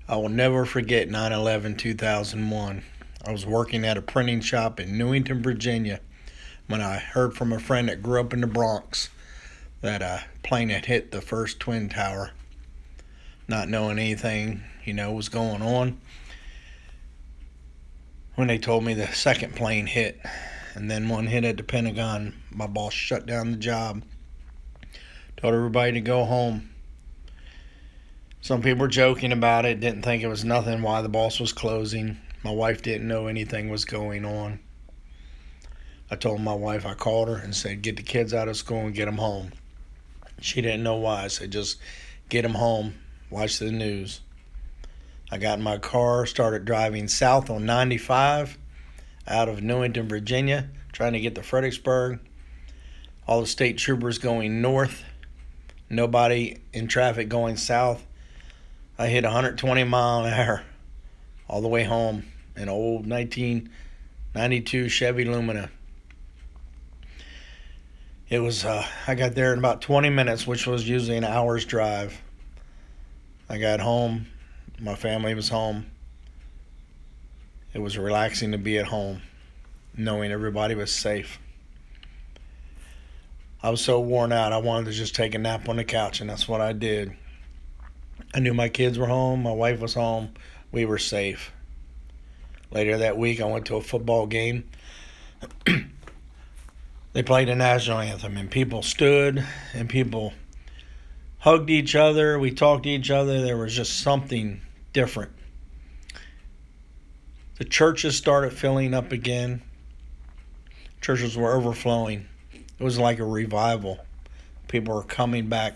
I will never forget 9/11/2001. I was working at a printing shop in Newington, Virginia, when I heard from a friend that grew up in the Bronx that a plane had hit the first Twin Tower. Not knowing anything, was going on. When they told me the second plane hit, and then one hit at the Pentagon, my boss shut down the job, told everybody to go home. Some people were joking about it, didn't think it was nothing why the boss was closing. My wife didn't know anything was going on. I told my wife, I called her and said, get the kids out of school and get them home. She didn't know why. I said, just get them home, watch the news. I got in my car, started driving south on 95 out of Newington, Virginia, trying to get to Fredericksburg. All the state troopers going north, nobody in traffic going south. I hit 120 mile an hour all the way home in an old 1992 Chevy Lumina. It was, I got there in about 20 minutes, which was usually an hour's drive. I got home. My family was home. It was relaxing to be at home, knowing everybody was safe. I was so worn out, I wanted to just take a nap on the couch, and that's what I did. I knew my kids were home, my wife was home, we were safe. Later that week, I went to a football game. They played the national anthem, and people stood, and people hugged each other. We talked to each other. There was just something different. The churches started filling up again. Churches were overflowing. It was like a revival. People were coming back.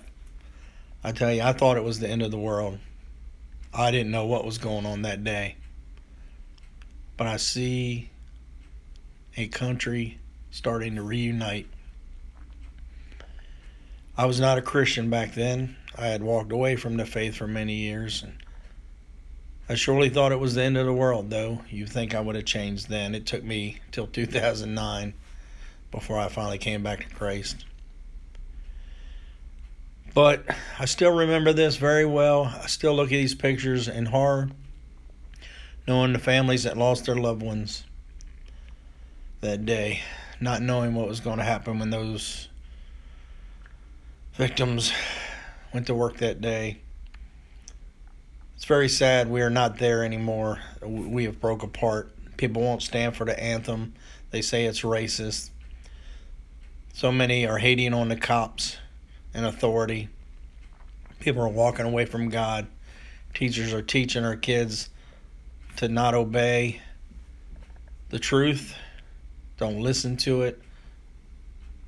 I tell you, I thought it was the end of the world. I didn't know what was going on that day. But I see a country starting to reunite. I was not a Christian back then. I had walked away from the faith for many years. And I surely thought it was the end of the world, though. You think I would have changed then. It took me till 2009 before I finally came back to Christ. But I still remember this very well. I still look at these pictures in horror, knowing the families that lost their loved ones that day, not knowing what was going to happen when those victims went to work that day. It's very sad we are not there anymore. We have broke apart. People won't stand for the anthem. They say it's racist. So many are hating on the cops and authority. People are walking away from God. Teachers are teaching our kids to not obey the truth. Don't listen to it.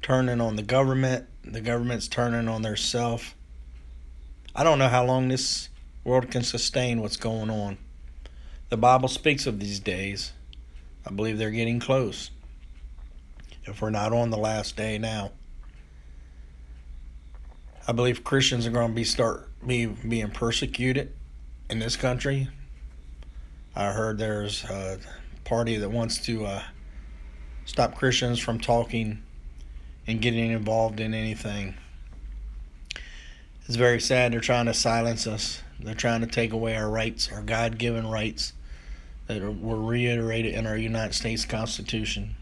Turning on the government. The government's turning on their self. I don't know how long this world can sustain what's going on. The Bible speaks of these days. I believe they're getting close. If we're not on the last day now. I believe Christians are going to be being persecuted in this country. I heard there's a party that wants to stop Christians from talking and getting involved in anything. It's very sad. They're trying to silence us. They're trying to take away our rights, our God-given rights that were reiterated in our United States Constitution.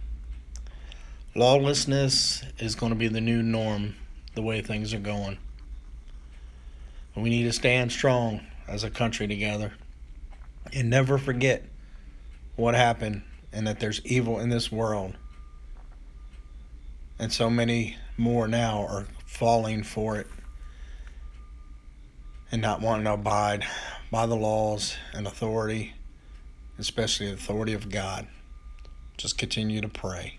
Lawlessness is going to be the new norm, the way things are going. And we need to stand strong as a country together and never forget what happened and that there's evil in this world. And so many more now are falling for it and not wanting to abide by the laws and authority, especially the authority of God. Just continue to pray.